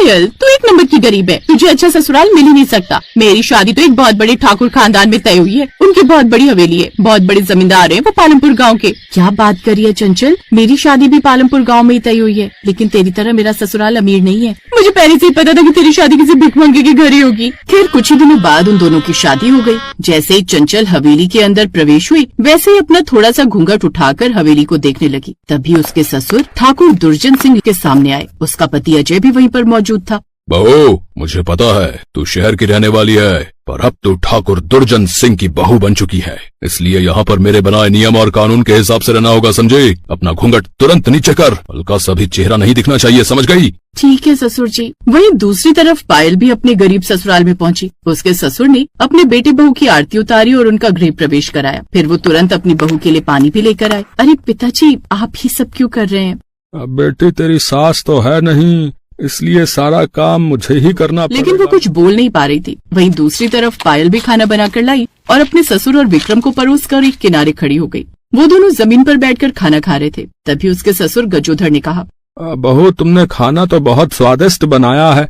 पायल, तू एक नंबर की गरीब है, तुझे अच्छा ससुराल मिल ही नहीं सकता। मेरी शादी तो एक बहुत बड़े ठाकुर खानदान में तय हुई है, उनकी बहुत बड़ी हवेली है, बहुत बड़े जमींदार हैं वो पालमपुर गांव के। क्या बात करी है चंचल, मेरी शादी भी पालमपुर गांव में ही तय हुई है, लेकिन तेरी तरह मेरा ससुराल अमीर नहीं है। मुझे पहले से ही पता था कि तेरी शादी किसी भिखमंगे के घर ही होगी। खैर कुछ ही दिनों बाद उन दोनों की शादी हो गई। जैसे ही चंचल हवेली के अंदर प्रवेश हुई, वैसे ही अपना थोड़ा सा घूंघट उठाकर हवेली को देखने लगी। तभी उसके ससुर ठाकुर दुर्जन सिंह के सामने आए। उसका पति अजय भी वहीं पर मौजूद था। बहू, मुझे पता है तू शहर की रहने वाली है, पर अब तू ठाकुर दुर्जन सिंह की बहू बन चुकी है, इसलिए यहाँ पर मेरे बनाए नियम और कानून के हिसाब से रहना होगा, समझे? अपना घूंघट तुरंत नीचे कर, हल्का सा भी चेहरा नहीं दिखना चाहिए, समझ गई? ठीक है ससुर जी। वहीं दूसरी तरफ पायल भी अपने गरीब ससुराल में पहुंची। उसके ससुर ने अपने बेटे बहू की आरती उतारी और उनका गृह प्रवेश कराया। फिर वो तुरंत अपनी बहू के लिए पानी भी लेकर आए। अरे पिताजी, आप ही सब क्यों कर रहे हैं? बेटी तेरी सास तो है नहीं, इसलिए सारा काम मुझे ही करना पड़ेगा। लेकिन वो कुछ बोल नहीं पा रही थी। वहीं दूसरी तरफ पायल भी खाना बनाकर लाई और अपने ससुर और विक्रम को परोस कर एक किनारे खड़ी हो गई। वो दोनों जमीन पर बैठकर खाना खा रहे थे। तभी उसके ससुर गजोधर ने कहा, बहू तुमने खाना तो बहुत स्वादिष्ट बनाया है,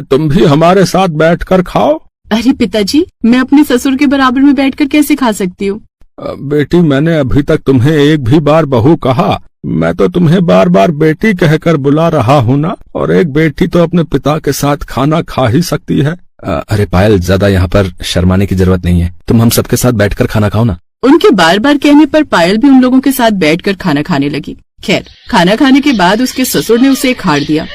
तुम भी हमारे साथ बैठकर खाओ। अरे पिताजी, मैं अपने ससुर के बराबर में बैठकर कैसे खा सकती हूँ? बेटी मैंने अभी तक तुम्हें एक भी बार बहू कहा? मैं तो तुम्हें बार बार बेटी कहकर बुला रहा हूँ ना, और एक बेटी तो अपने पिता के साथ खाना खा ही सकती है। अरे पायल, ज्यादा यहाँ पर शर्माने की जरूरत नहीं है, तुम हम सबके साथ बैठकर खाना खाओ ना। उनके बार बार कहने पर पायल भी उन लोगों के साथ बैठकर खाना खाने लगी। खैर खाना खाने के बाद उसके ससुर ने उसे एक हार दिया।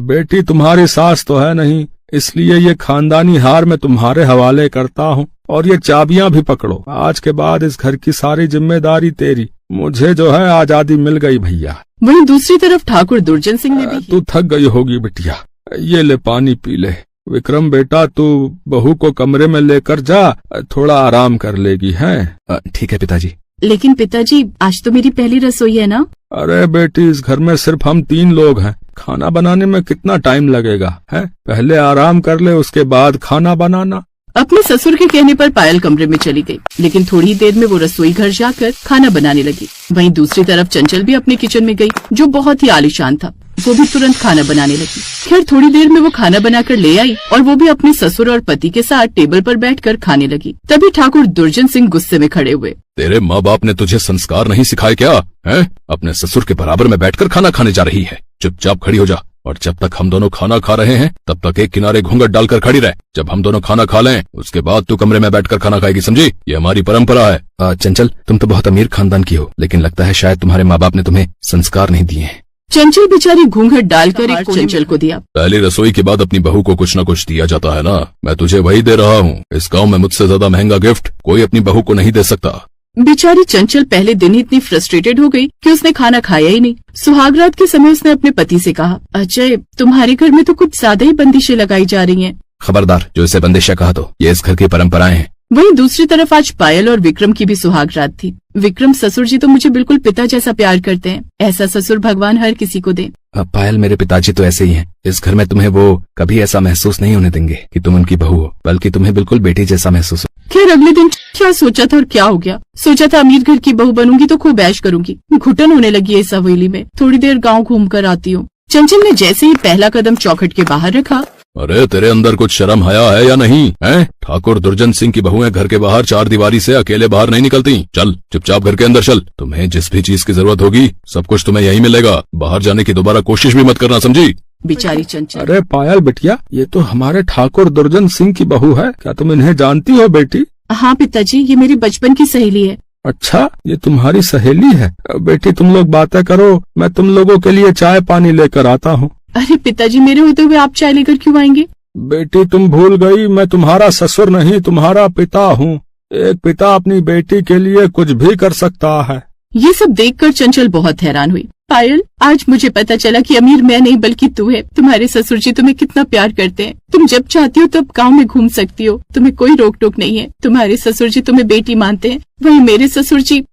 बेटी तुम्हारी सास तो है नहीं, इसलिए ये खानदानी हार मैं तुम्हारे हवाले करता हूँ, और ये चाबियां भी पकड़ो। आज के बाद इस घर की सारी जिम्मेदारी तेरी। मुझे जो है आजादी मिल गई भैया। वहीं दूसरी तरफ ठाकुर दुर्जन सिंह ने भी, तू थक गई होगी बिटिया, ये ले पानी पी ले। विक्रम बेटा, तू बहू को कमरे में लेकर जा, थोड़ा आराम कर लेगी। है ठीक है पिताजी। लेकिन पिताजी, आज तो मेरी पहली रसोई है ना? अरे बेटी, इस घर में सिर्फ हम 3 लोग हैं, खाना बनाने में कितना टाइम लगेगा? है पहले आराम कर ले, उसके बाद खाना बनाना। अपने ससुर के कहने पर पायल कमरे में चली गई, लेकिन थोड़ी देर में वो रसोई घर जाकर खाना बनाने लगी। वहीं दूसरी तरफ चंचल भी अपने किचन में गई, जो बहुत ही आलीशान था। वो भी तुरंत खाना बनाने लगी। खैर थोड़ी देर में वो खाना बनाकर ले आई और वो भी अपने ससुर और पति के साथ टेबल पर बैठकर खाने लगी। तभी ठाकुर दुर्जन सिंह गुस्से में खड़े हुए। तेरे माँ बाप ने तुझे संस्कार नहीं सिखाए क्या? है अपने ससुर के बराबर में बैठकर खाना खाने जा रही है, चुपचाप खड़ी हो जा, और जब तक हम दोनों खाना खा रहे हैं तब तक एक किनारे घूंघट डालकर खड़ी रह। जब हम दोनों खाना खा लें उसके बाद तू कमरे में बैठकर खाना खाएगी, समझी? ये हमारी परंपरा है। चंचल, तुम तो बहुत अमीर खानदान की हो, लेकिन लगता है शायद तुम्हारे माँ बाप ने तुम्हें संस्कार नहीं दिए हैं। चंचल बेचारी घूंघट डालकर एक चंचल को दिया। पहली रसोई के बाद अपनी बहू को कुछ न कुछ दिया जाता है ना, मैं तुझे वही दे रहा हूँ। इस गाँव में मुझसे ज्यादा महंगा गिफ्ट कोई अपनी बहू को नहीं दे सकता। बेचारी चंचल पहले दिन ही इतनी फ्रस्ट्रेटेड हो गई कि उसने खाना खाया ही नहीं। सुहागरात के समय उसने अपने पति से कहा, अजय तुम्हारे घर में तो कुछ ज्यादा ही बंदिशें लगाई जा रही हैं। खबरदार, जो इसे बंदिशा कहा तो ये इस घर की परंपराएं हैं। वहीं दूसरी तरफ आज पायल और विक्रम की भी सुहागरात थी। विक्रम, ससुर जी तो मुझे बिल्कुल पिता जैसा प्यार करते हैं, ऐसा ससुर भगवान हर किसी को दे। पायल, मेरे पिताजी तो ऐसे ही हैं। इस घर में तुम्हें वो कभी ऐसा महसूस नहीं होने देंगे कि तुम उनकी बहू हो, बल्कि तुम्हें बिल्कुल बेटी जैसा महसूस हो। खैर अगले दिन क्या सोचा था और क्या हो गया। सोचा था अमीर घर की बहू बनूंगी तो खूब ऐश करूंगी। घुटन होने लगी है इस हवेली में, थोड़ी देर गाँव घूम कर आती हूँ। चंचल ने जैसे ही पहला कदम चौखट के बाहर रखा, अरे तेरे अंदर कुछ शर्म हया है या नहीं? है ठाकुर दुर्जन सिंह की बहुएं घर के बाहर 4 दीवारी से अकेले बाहर नहीं निकलती। चल चुपचाप घर के अंदर चल, तुम्हें जिस भी चीज की जरूरत होगी सब कुछ तुम्हें यहीं मिलेगा। बाहर जाने की दोबारा कोशिश भी मत करना, समझी? बेचारी चंचल। अरे पायल बिटिया, ये तो हमारे ठाकुर दुर्जन सिंह की बहू है, क्या तुम इन्हें जानती हो बेटी? हाँ पिताजी, ये मेरी बचपन की सहेली है। अच्छा, ये तुम्हारी सहेली है? बेटी तुम लोग बातें करो, मैं तुम लोगों के लिए चाय पानी लेकर आता हूँ। अरे पिताजी, मेरे होते हुए आप चाय लेकर क्यों आएंगे? बेटी तुम भूल गई, मैं तुम्हारा ससुर नहीं तुम्हारा पिता हूँ। एक पिता अपनी बेटी के लिए कुछ भी कर सकता है। ये सब देखकर चंचल बहुत हैरान हुई। पायल, आज मुझे पता चला कि अमीर मैं नहीं बल्कि तू है। तुम्हारे ससुर जी तुम्हें कितना प्यार करते हैं। तुम जब चाहती हो तब गाँव में घूम सकती हो, तुम्हें कोई रोक टोक नहीं है। तुम्हारे ससुर जी तुम्हें बेटी मानते हैं, वहीं मेरे ससुर जी।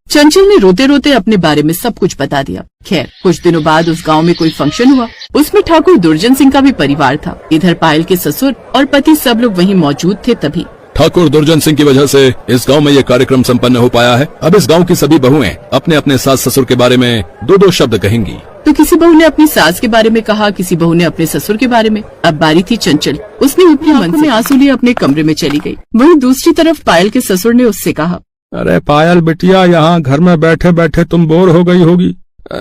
चंचल ने रोते रोते अपने बारे में सब कुछ बता दिया। खैर कुछ दिनों बाद उस गांव में कोई फंक्शन हुआ, उसमें ठाकुर दुर्जन सिंह का भी परिवार था। इधर पायल के ससुर और पति सब लोग वहीं मौजूद थे। तभी ठाकुर दुर्जन सिंह की वजह से इस गांव में ये कार्यक्रम संपन्न हो पाया है। अब इस गांव की सभी बहुएं अपने अपने सास ससुर के बारे में दो दो शब्द कहेंगी। तो किसी बहू ने अपनी सास के बारे में कहा, किसी बहू ने अपने ससुर के बारे में। अब बारी थी चंचल। उसने ऊपरी आंखों में आंसू लिए अपने कमरे में चली गई। वहीं दूसरी तरफ पायल के ससुर ने उससे कहा, अरे पायल बिटिया, यहाँ घर में बैठे बैठे तुम बोर हो गई होगी।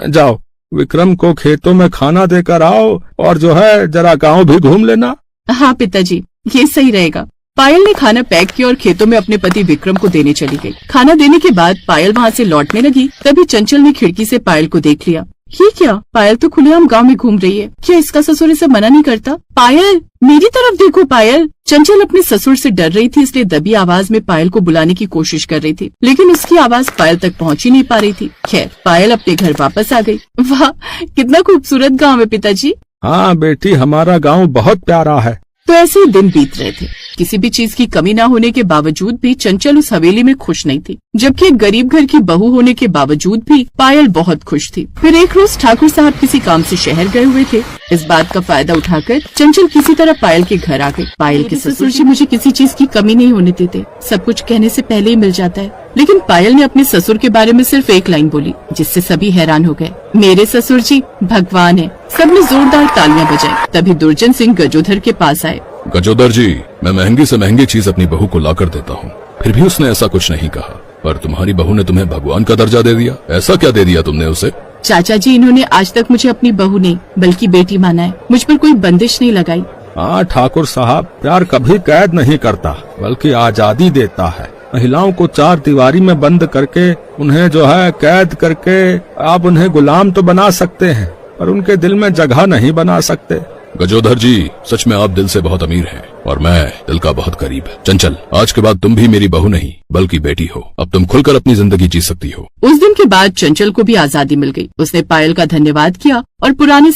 जाओ विक्रम को खेतों में खाना देकर आओ और जो है जरा गांव भी घूम लेना। हाँ पिताजी, ये सही रहेगा। पायल ने खाना पैक किया और खेतों में अपने पति विक्रम को देने चली गई। खाना देने के बाद पायल वहाँ से लौटने लगी, तभी चंचल ने खिड़की से पायल को देख लिया। ये क्या, पायल तो खुलेआम गांव में घूम रही है। क्या इसका ससुर इसे मना नहीं करता? पायल, मेरी तरफ देखो पायल। चंचल अपने ससुर से डर रही थी, इसलिए दबी आवाज में पायल को बुलाने की कोशिश कर रही थी, लेकिन उसकी आवाज पायल तक पहुंच ही नहीं पा रही थी। खैर, पायल अपने घर वापस आ गई। वाह, कितना खूबसूरत गाँव है पिताजी। हाँ बेटी, हमारा गांव बहुत प्यारा है। तो ऐसे ही दिन बीत रहे थे। किसी भी चीज की कमी न होने के बावजूद भी चंचल उस हवेली में खुश नहीं थी, जबकि एक गरीब घर की बहू होने के बावजूद भी पायल बहुत खुश थी। फिर एक रोज ठाकुर साहब किसी काम से शहर गए हुए थे। इस बात का फायदा उठाकर चंचल किसी तरह पायल के घर आ गई। पायल के ससुर जी मुझे किसी चीज की कमी नहीं होने देते, सब कुछ कहने से पहले ही मिल जाता है। लेकिन पायल ने अपने ससुर के बारे में सिर्फ एक लाइन बोली, जिससे सभी हैरान हो गए। मेरे ससुर जी भगवान है। सबने जोरदार तालियां बजाई। तभी दुर्जन सिंह गजोधर के पास आए। गजोदर जी, मैं महंगी से महंगी चीज अपनी बहू को लाकर देता हूँ, फिर भी उसने ऐसा कुछ नहीं कहा। पर तुम्हारी बहू ने तुम्हें भगवान का दर्जा दे दिया। ऐसा क्या दे दिया तुमने उसे? चाचा जी, इन्होंने आज तक मुझे अपनी बहू नहीं बल्कि बेटी माना है। मुझ पर कोई बंदिश नहीं लगाई। हाँ ठाकुर साहब, प्यार कभी कैद नहीं करता बल्कि आजादी देता है। महिलाओं को चार दीवारी में बंद करके उन्हें जो है कैद करके आप उन्हें गुलाम तो बना सकते हैं, पर उनके दिल में जगह नहीं बना सकते। गजोधर जी, सच में आप दिल से बहुत अमीर हैं और मैं दिल का बहुत करीब। चंचल, आज के बाद तुम भी मेरी बहू नहीं बल्कि बेटी हो। अब तुम खुलकर अपनी जिंदगी जी सकती हो। उस दिन के बाद चंचल को भी आजादी मिल गई। उसने पायल का धन्यवाद किया और पुराने